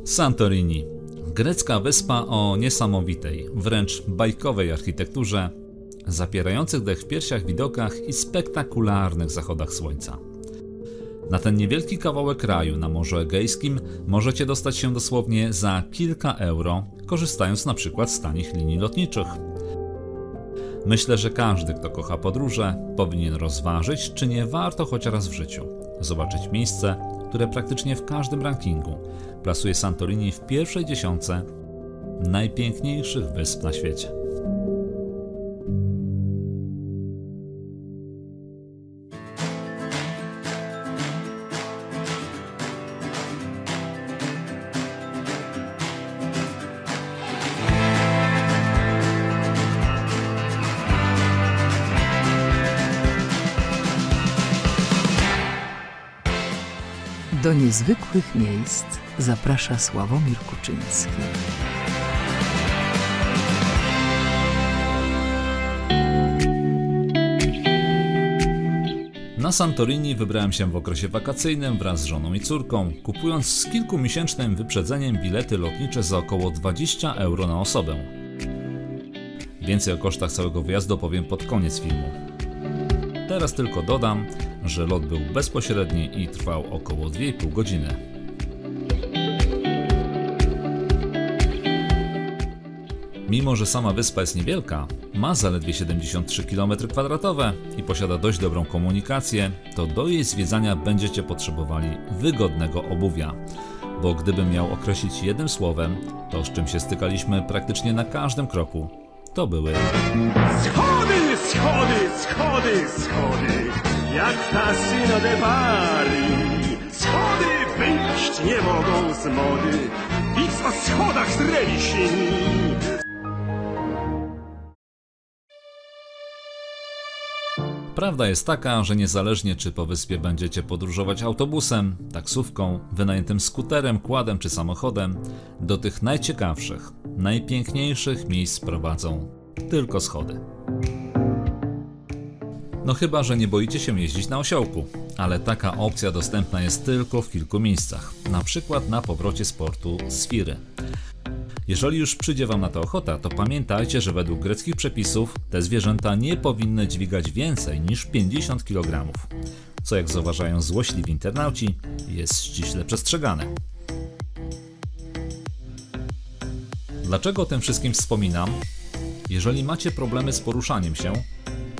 Santorini. Grecka wyspa o niesamowitej, wręcz bajkowej architekturze, zapierających dech w piersiach widokach i spektakularnych zachodach słońca. Na ten niewielki kawałek kraju na Morzu Egejskim możecie dostać się dosłownie za kilka euro, korzystając na przykład z tanich linii lotniczych. Myślę, że każdy, kto kocha podróże, powinien rozważyć, czy nie warto choć raz w życiu zobaczyć miejsce, które praktycznie w każdym rankingu plasuje Santorini w pierwszej dziesiątce najpiękniejszych wysp na świecie. Do niezwykłych miejsc zaprasza Sławomir Kuczyński. Na Santorini wybrałem się w okresie wakacyjnym wraz z żoną i córką, kupując z kilkumiesięcznym wyprzedzeniem bilety lotnicze za około 20 euro na osobę. Więcej o kosztach całego wyjazdu opowiem pod koniec filmu. Teraz tylko dodam, że lot był bezpośredni i trwał około 2,5 godziny. Mimo że sama wyspa jest niewielka, ma zaledwie 73 km² i posiada dość dobrą komunikację, to do jej zwiedzania będziecie potrzebowali wygodnego obuwia. Bo gdybym miał określić jednym słowem, to z czym się stykaliśmy praktycznie na każdym kroku, to były schody, schody, schody, schody, jak Casino de Paris. Schody wyjść nie mogą z mody, widz o schodach zreli śni. Prawda jest taka, że niezależnie czy po wyspie będziecie podróżować autobusem, taksówką, wynajętym skuterem, quadem czy samochodem, do tych najciekawszych, najpiękniejszych miejsc prowadzą tylko schody. No chyba, że nie boicie się jeździć na osiołku, ale taka opcja dostępna jest tylko w kilku miejscach, na przykład na powrocie z portu Sfiry. Jeżeli już przyjdzie wam na to ochota, to pamiętajcie, że według greckich przepisów te zwierzęta nie powinny dźwigać więcej niż 50 kg, co jak zauważają złośliwi internauci, jest ściśle przestrzegane. Dlaczego o tym wszystkim wspominam? Jeżeli macie problemy z poruszaniem się,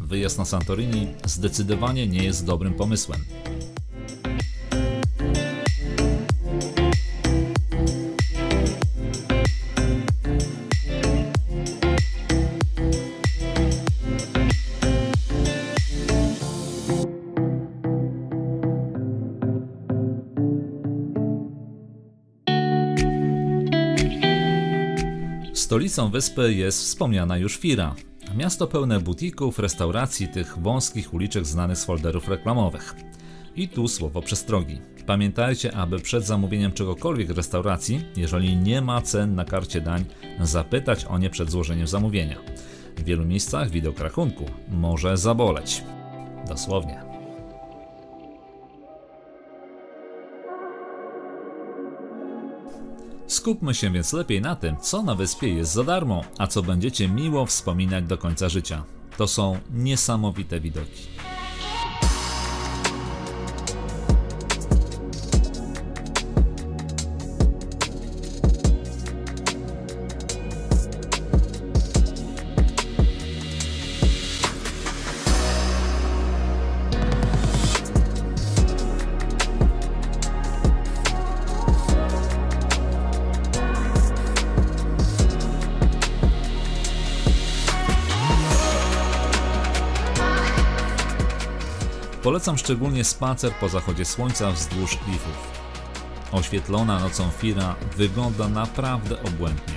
wyjazd na Santorini zdecydowanie nie jest dobrym pomysłem. Stolicą wyspy jest wspomniana już Fira. Miasto pełne butików, restauracji, tych wąskich uliczek znanych z folderów reklamowych. I tu słowo przestrogi. Pamiętajcie, aby przed zamówieniem czegokolwiek w restauracji, jeżeli nie ma cen na karcie dań, zapytać o nie przed złożeniem zamówienia. W wielu miejscach widok rachunku może zaboleć. Dosłownie. Skupmy się więc lepiej na tym, co na wyspie jest za darmo, a co będziecie miło wspominać do końca życia. To są niesamowite widoki. Polecam szczególnie spacer po zachodzie słońca wzdłuż klifów. Oświetlona nocą Fira wygląda naprawdę obłędnie.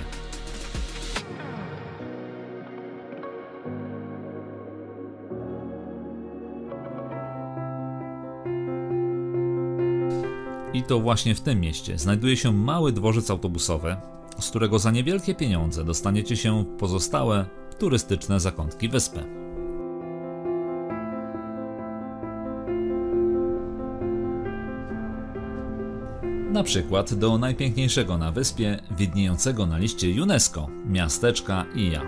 I to właśnie w tym mieście znajduje się mały dworzec autobusowy, z którego za niewielkie pieniądze dostaniecie się w pozostałe turystyczne zakątki wyspy. Na przykład do najpiękniejszego na wyspie, widniejącego na liście UNESCO, miasteczka Ija.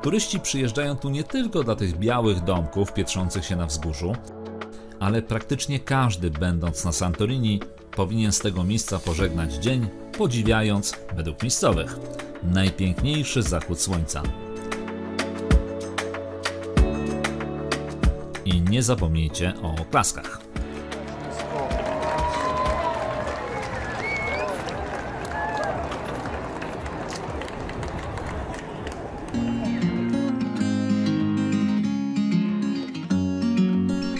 Turyści przyjeżdżają tu nie tylko dla tych białych domków pietrzących się na wzgórzu, ale praktycznie każdy, będąc na Santorini, powinien z tego miejsca pożegnać dzień, podziwiając, według miejscowych, najpiękniejszy zachód słońca. I nie zapomnijcie o oklaskach.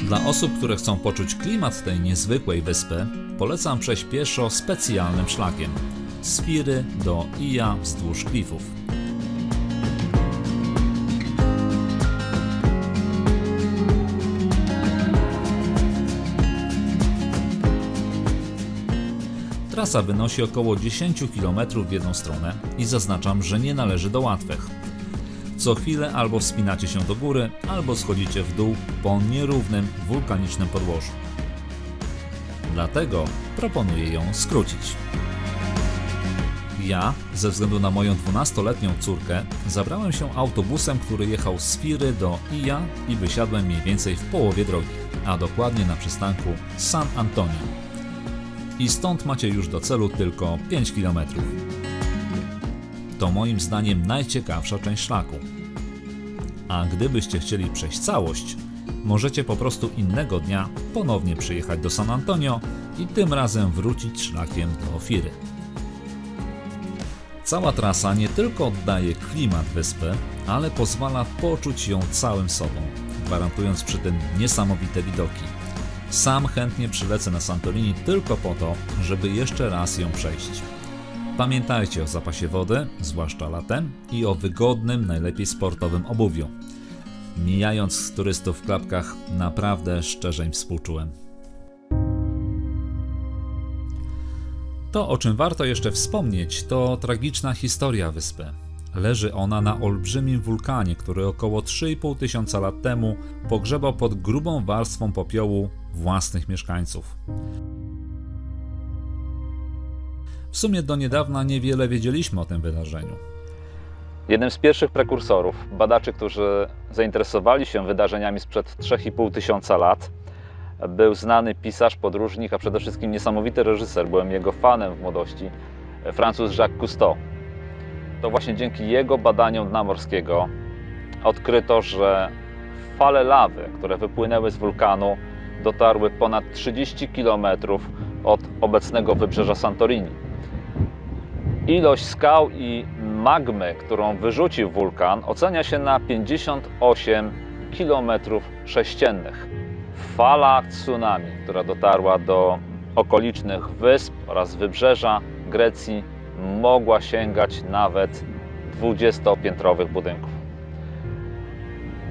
Dla osób, które chcą poczuć klimat tej niezwykłej wyspy, polecam przejść pieszo specjalnym szlakiem z Firy do Ija wzdłuż klifów. Trasa wynosi około 10 km w jedną stronę i zaznaczam, że nie należy do łatwych. Co chwilę albo wspinacie się do góry, albo schodzicie w dół po nierównym, wulkanicznym podłożu. Dlatego proponuję ją skrócić. Ja, ze względu na moją 12-letnią córkę, zabrałem się autobusem, który jechał z Firy do Ija i wysiadłem mniej więcej w połowie drogi, a dokładnie na przystanku San Antonio. I stąd macie już do celu tylko 5 km. To moim zdaniem najciekawsza część szlaku. A gdybyście chcieli przejść całość, możecie po prostu innego dnia ponownie przyjechać do San Antonio i tym razem wrócić szlakiem do Firy. Cała trasa nie tylko oddaje klimat wyspy, ale pozwala poczuć ją całym sobą, gwarantując przy tym niesamowite widoki. Sam chętnie przylecę na Santorini tylko po to, żeby jeszcze raz ją przejść. Pamiętajcie o zapasie wody, zwłaszcza latem, i o wygodnym, najlepiej sportowym obuwiu. Mijając turystów w klapkach, naprawdę szczerze im współczułem. To, o czym warto jeszcze wspomnieć, to tragiczna historia wyspy. Leży ona na olbrzymim wulkanie, który około 3,5 tysiąca lat temu pogrzebał pod grubą warstwą popiołu własnych mieszkańców. W sumie do niedawna niewiele wiedzieliśmy o tym wydarzeniu. Jednym z pierwszych prekursorów, badaczy, którzy zainteresowali się wydarzeniami sprzed 3,5 tysiąca lat, był znany pisarz, podróżnik, a przede wszystkim niesamowity reżyser. Byłem jego fanem w młodości, Francuz Jacques Cousteau. To właśnie dzięki jego badaniom dna morskiego odkryto, że fale lawy, które wypłynęły z wulkanu, dotarły ponad 30 km od obecnego wybrzeża Santorini. Ilość skał i magmy, którą wyrzucił wulkan, ocenia się na 58 km3. Fala tsunami, która dotarła do okolicznych wysp oraz wybrzeża Grecji, mogła sięgać nawet 20-piętrowych budynków.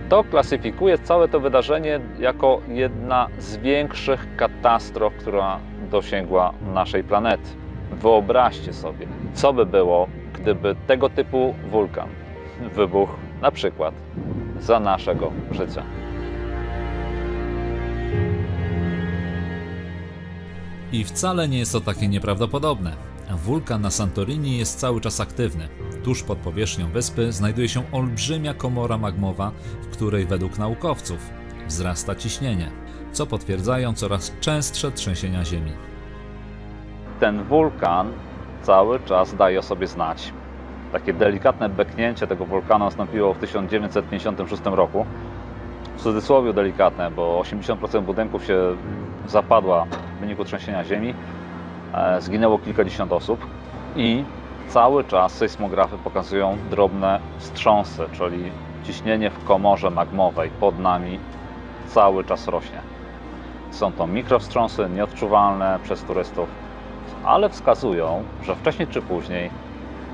To klasyfikuje całe to wydarzenie jako jedna z większych katastrof, która dosięgła naszej planety. Wyobraźcie sobie, co by było, gdyby tego typu wulkan wybuchł na przykład za naszego życia. I wcale nie jest to takie nieprawdopodobne. Wulkan na Santorini jest cały czas aktywny. Tuż pod powierzchnią wyspy znajduje się olbrzymia komora magmowa, w której według naukowców wzrasta ciśnienie, co potwierdzają coraz częstsze trzęsienia ziemi. Ten wulkan cały czas daje o sobie znać. Takie delikatne beknięcie tego wulkanu nastąpiło w 1956 roku. W cudzysłowie delikatne, bo 80% budynków się zapadła w wyniku trzęsienia ziemi. Zginęło kilkadziesiąt osób i cały czas sejsmografy pokazują drobne wstrząsy, czyli ciśnienie w komorze magmowej pod nami cały czas rośnie. Są to mikrowstrząsy, nieodczuwalne przez turystów, ale wskazują, że wcześniej czy później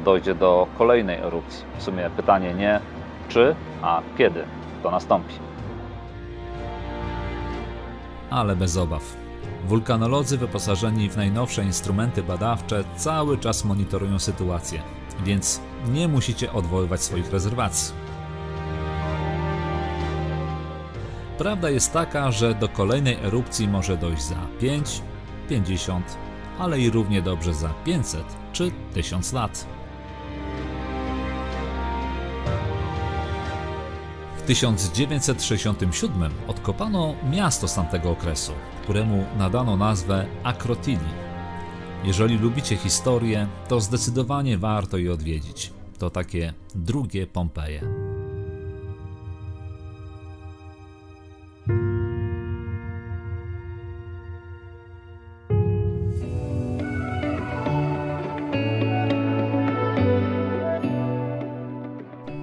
dojdzie do kolejnej erupcji. W sumie pytanie nie czy, a kiedy to nastąpi. Ale bez obaw. Wulkanolodzy wyposażeni w najnowsze instrumenty badawcze cały czas monitorują sytuację, więc nie musicie odwoływać swoich rezerwacji. Prawda jest taka, że do kolejnej erupcji może dojść za 5, 50, ale i równie dobrze za 500 czy 1000 lat. W 1967 odkopano miasto z tamtego okresu, któremu nadano nazwę Akrotiri. Jeżeli lubicie historię, to zdecydowanie warto je odwiedzić. To takie drugie Pompeje.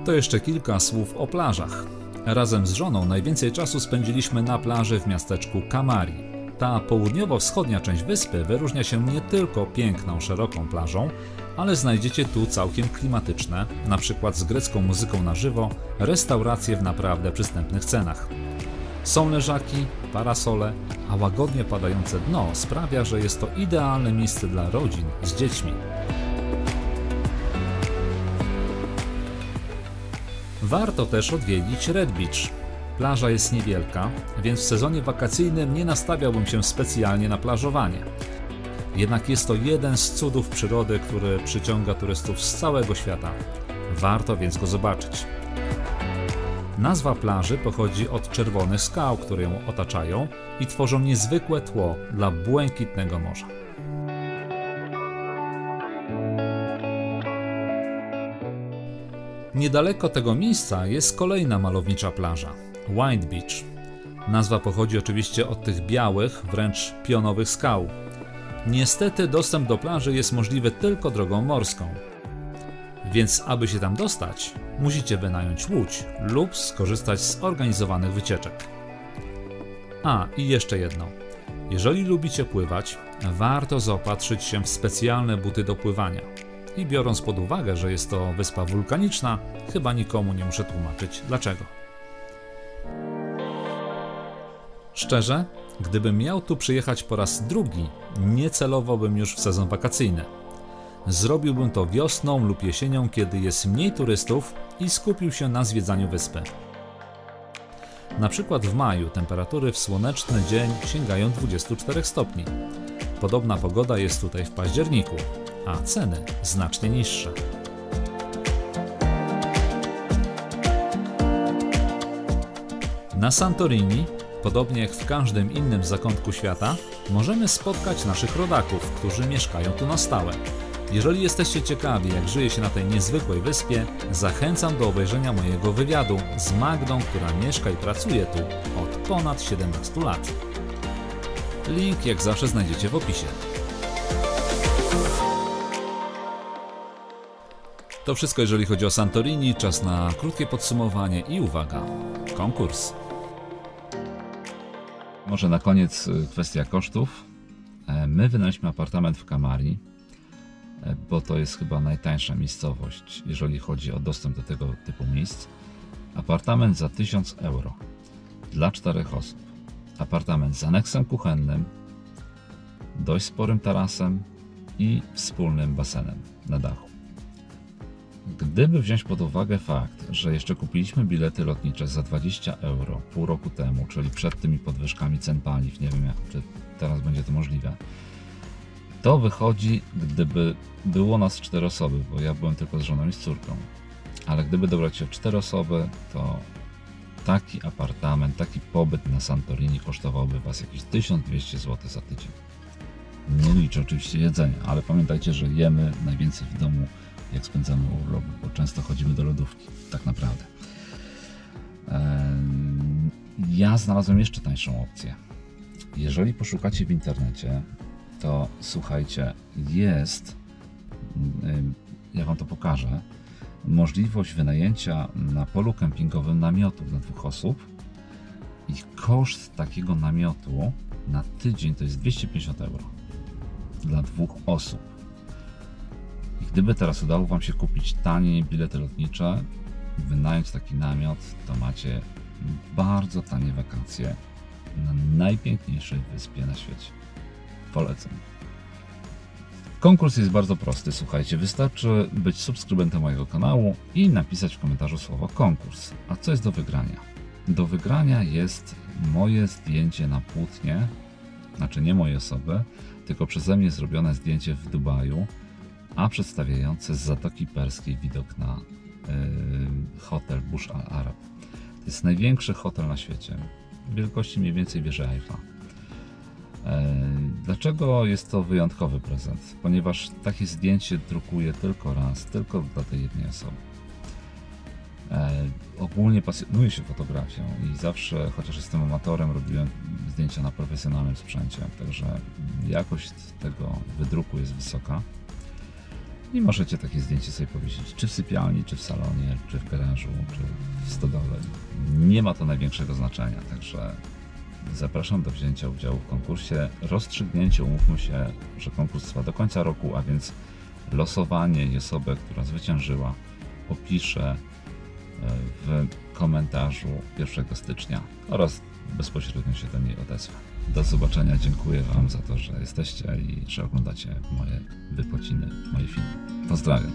To jeszcze kilka słów o plażach. Razem z żoną najwięcej czasu spędziliśmy na plaży w miasteczku Kamari. Ta południowo-wschodnia część wyspy wyróżnia się nie tylko piękną, szeroką plażą, ale znajdziecie tu całkiem klimatyczne, na przykład z grecką muzyką na żywo, restauracje w naprawdę przystępnych cenach. Są leżaki, parasole, a łagodnie padające dno sprawia, że jest to idealne miejsce dla rodzin z dziećmi. Warto też odwiedzić Red Beach. Plaża jest niewielka, więc w sezonie wakacyjnym nie nastawiałbym się specjalnie na plażowanie. Jednak jest to jeden z cudów przyrody, który przyciąga turystów z całego świata. Warto więc go zobaczyć. Nazwa plaży pochodzi od czerwonych skał, które ją otaczają i tworzą niezwykłe tło dla błękitnego morza. Niedaleko tego miejsca jest kolejna malownicza plaża – White Beach. Nazwa pochodzi oczywiście od tych białych, wręcz pionowych skał. Niestety dostęp do plaży jest możliwy tylko drogą morską. Więc aby się tam dostać, musicie wynająć łódź lub skorzystać z organizowanych wycieczek. A, i jeszcze jedno. Jeżeli lubicie pływać, warto zaopatrzyć się w specjalne buty do pływania. I biorąc pod uwagę, że jest to wyspa wulkaniczna, chyba nikomu nie muszę tłumaczyć dlaczego. Szczerze, gdybym miał tu przyjechać po raz drugi, nie celowałbym już w sezon wakacyjny. Zrobiłbym to wiosną lub jesienią, kiedy jest mniej turystów i skupił się na zwiedzaniu wyspy. Na przykład w maju temperatury w słoneczny dzień sięgają 24 stopni. Podobna pogoda jest tutaj w październiku, a ceny znacznie niższe. Na Santorini, podobnie jak w każdym innym zakątku świata, możemy spotkać naszych rodaków, którzy mieszkają tu na stałe. Jeżeli jesteście ciekawi, jak żyje się na tej niezwykłej wyspie, zachęcam do obejrzenia mojego wywiadu z Magdą, która mieszka i pracuje tu od ponad 17 lat. Link jak zawsze znajdziecie w opisie. To wszystko jeżeli chodzi o Santorini, czas na krótkie podsumowanie i uwaga, konkurs. Może na koniec kwestia kosztów. My wynajęliśmy apartament w Kamari, bo to jest chyba najtańsza miejscowość, jeżeli chodzi o dostęp do tego typu miejsc. Apartament za 1000 euro dla 4 osób. Apartament z aneksem kuchennym, dość sporym tarasem i wspólnym basenem na dachu. Gdyby wziąć pod uwagę fakt, że jeszcze kupiliśmy bilety lotnicze za 20 euro pół roku temu, czyli przed tymi podwyżkami cen paliw, nie wiem czy teraz będzie to możliwe, to wychodzi, gdyby było nas 4 osoby, bo ja byłem tylko z żoną i z córką, ale gdyby dobrać się w 4 osoby, to taki apartament, taki pobyt na Santorini kosztowałby Was jakieś 1200 zł za tydzień. Nie liczę oczywiście jedzenia, ale pamiętajcie, że jemy najwięcej w domu, jak spędzamy urlop, bo często chodzimy do lodówki, tak naprawdę. Ja znalazłem jeszcze tańszą opcję. Jeżeli poszukacie w internecie, to słuchajcie, jest, ja Wam to pokażę, możliwość wynajęcia na polu kempingowym namiotu dla 2 osób i koszt takiego namiotu na tydzień to jest 250 euro dla 2 osób. I gdyby teraz udało Wam się kupić tanie bilety lotnicze, wynająć taki namiot, to macie bardzo tanie wakacje na najpiękniejszej wyspie na świecie. polecam. Konkurs jest bardzo prosty, słuchajcie, wystarczy być subskrybentem mojego kanału i napisać w komentarzu słowo konkurs. A co jest do wygrania? Do wygrania jest moje zdjęcie na płótnie, znaczy nie mojej osoby, tylko przeze mnie zrobione zdjęcie w Dubaju, a przedstawiające z Zatoki Perskiej widok na hotel Burj Al Arab. To jest największy hotel na świecie, wielkości mniej więcej wieży Eiffla. Dlaczego jest to wyjątkowy prezent? Ponieważ takie zdjęcie drukuję tylko raz, tylko dla tej jednej osoby. Ogólnie pasjonuję się fotografią i zawsze, chociaż jestem amatorem, robiłem zdjęcia na profesjonalnym sprzęcie, także jakość tego wydruku jest wysoka. I możecie takie zdjęcie sobie powiesić, czy w sypialni, czy w salonie, czy w garażu, czy w stodole. Nie ma to największego znaczenia, także zapraszam do wzięcia udziału w konkursie. Rozstrzygnięcie, umówmy się, że konkurs trwa do końca roku, a więc losowanie i osobę, która zwyciężyła, opiszę w komentarzu 1 stycznia oraz bezpośrednio się do niej odezwę. Do zobaczenia, dziękuję Wam za to, że jesteście i że oglądacie moje wypociny, moje filmy. Pozdrawiam.